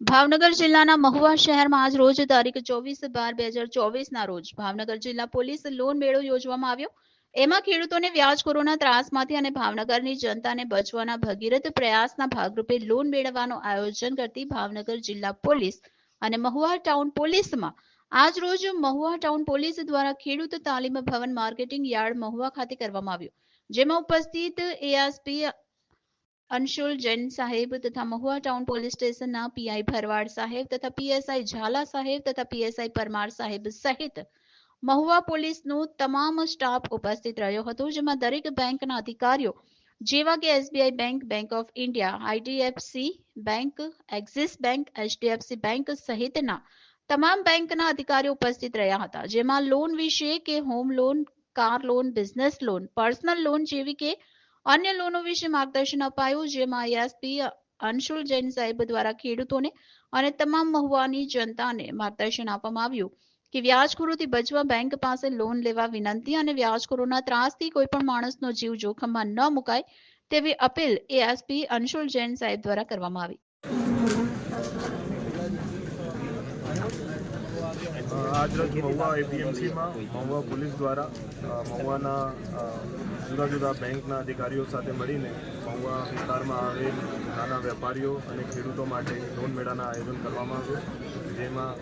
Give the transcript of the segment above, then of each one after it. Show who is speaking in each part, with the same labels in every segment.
Speaker 1: ભાવનગર જિલ્લાના મહુવા શહેરમાં આજ રોજ તારીખ 24/12/2024ના રોજ ભાવનગર જિલ્લા પોલીસ લોન મેળો યોજવામાં આવ્યો. એમાં ખેડૂતોને વ્યાજખોરોના ત્રાસમાંથી અને ભાવનગરની જનતાને બચવાના ભગીરથ પ્રયાસના ભાગરૂપે લોન મેળવવાનું આયોજન કરતી ભાવનગર જિલ્લા પોલીસ અને મહુવા ટાઉન પોલીસમાં આજ રોજ મહુવા ટાઉન પોલીસ દ્વારા ખેડૂત તાલીમ ભવન માર્કેટિંગ યાર્ડ મહુવા ખાતે કરવામાં આવ્યું. જેમાં ઉપસ્થિત એએસપી અંશુલ જૈન સાહેબ તથા મહુવા ટાઉન પોલીસ સ્ટેશનના પીઆઈ ભરવાડ સાહેબ તથા પીએસઆઈ ઝાલા સાહેબ તથા પીએસઆઈ પરમાર સાહેબ સહિત મહુવા પોલીસનો તમામ સ્ટાફ ઉપસ્થિત રહ્યો હતો. જેમાં દરેક બેંકના અધિકારીઓ જેવા કે SBI bank, bank of India, IDFC bank, axis bank, HDFC bank સહિતના તમામ બેંકના અધિકારીઓ ઉપસ્થિત રહ્યા હતા. જેમાં લોન વિશે કે home loan, car loan, business loan, personal loan જેવી કે અન્ય લોનો વિશે માર્ગદર્શન અપાયું. જેમાં એએસપી અંશુલ જૈન સાહેબ દ્વારા ખેડૂતોને અને તમામ મહુવાની જનતાને માર્ગદર્શન આપવામાં આવ્યું કે વ્યાજખોરોથી બચવા બેંક પાસે લોન લેવા વિનંતી અને વ્યાજખોરોના ત્રાસથી કોઈ પણ માણસનો જીવ જોખમમાં ન મુકાય તેવી અપીલ એએસપી અંશુલ જૈન સાહેબ દ્વારા કરવામાં આવી.
Speaker 2: આજરોજ મહુવા એપીએમસીમાં મહુવા પોલીસ દ્વારા મહુવાના જુદા જુદા બેંકના અધિકારીઓ સાથે મળીને મહુવા વિસ્તારમાં આવેલ નાના વેપારીઓ અને ખેડૂતો માટે લોન મેળાના આયોજન કરવામાં આવ્યું. જેમાં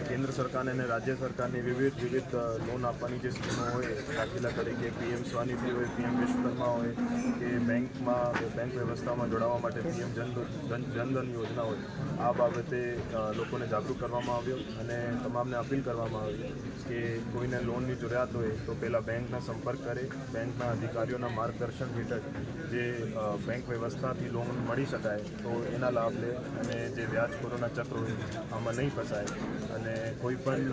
Speaker 2: કેન્દ્ર સરકાર અને રાજ્ય સરકારની વિવિધ લોન આપવાની જે સ્કીમો હોય, દાખલા તરીકે પીએમ સ્વનિધિ હોય, પીએમ વિશ્વકર્મા હોય કે બેંક વ્યવસ્થામાં જોડાવા માટે પીએમ જનધન યોજના હોય, આ બાબતે લોકોને જાગૃત કરવામાં આવ્યો અને તમામને અપીલ કરવામાં આવી કે કોઈને લોનની જરૂરિયાત હોય તો પહેલાં બેંકના સંપર્ક કરે. બેંકના અધિકારીઓના માર્ગદર્શન હેઠળ જે બેંક વ્યવસ્થાથી લોન મળી શકાય તો એના લાભ લે અને જે વ્યાજખોરોના ચક્ર હોય આમાં નહીં ફસાય. અને કોઈ પણ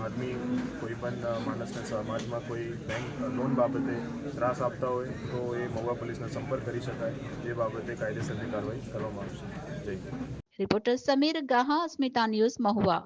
Speaker 2: આદમી, કોઈ પણ માણસને સમાજમાં કોઈ બેંક લોન બાબતે ત્રાસ આપતા હોય તો એ મહુવા પોલીસનો સંપર્ક કરી શકાય. એ બાબતે કાયદેસરની કાર્યવાહી કરવામાં આવશે. જય હિન્દ.
Speaker 1: રિપોર્ટર સમીર ગાહા, અસ્મિતા ન્યૂઝ, મહુવા.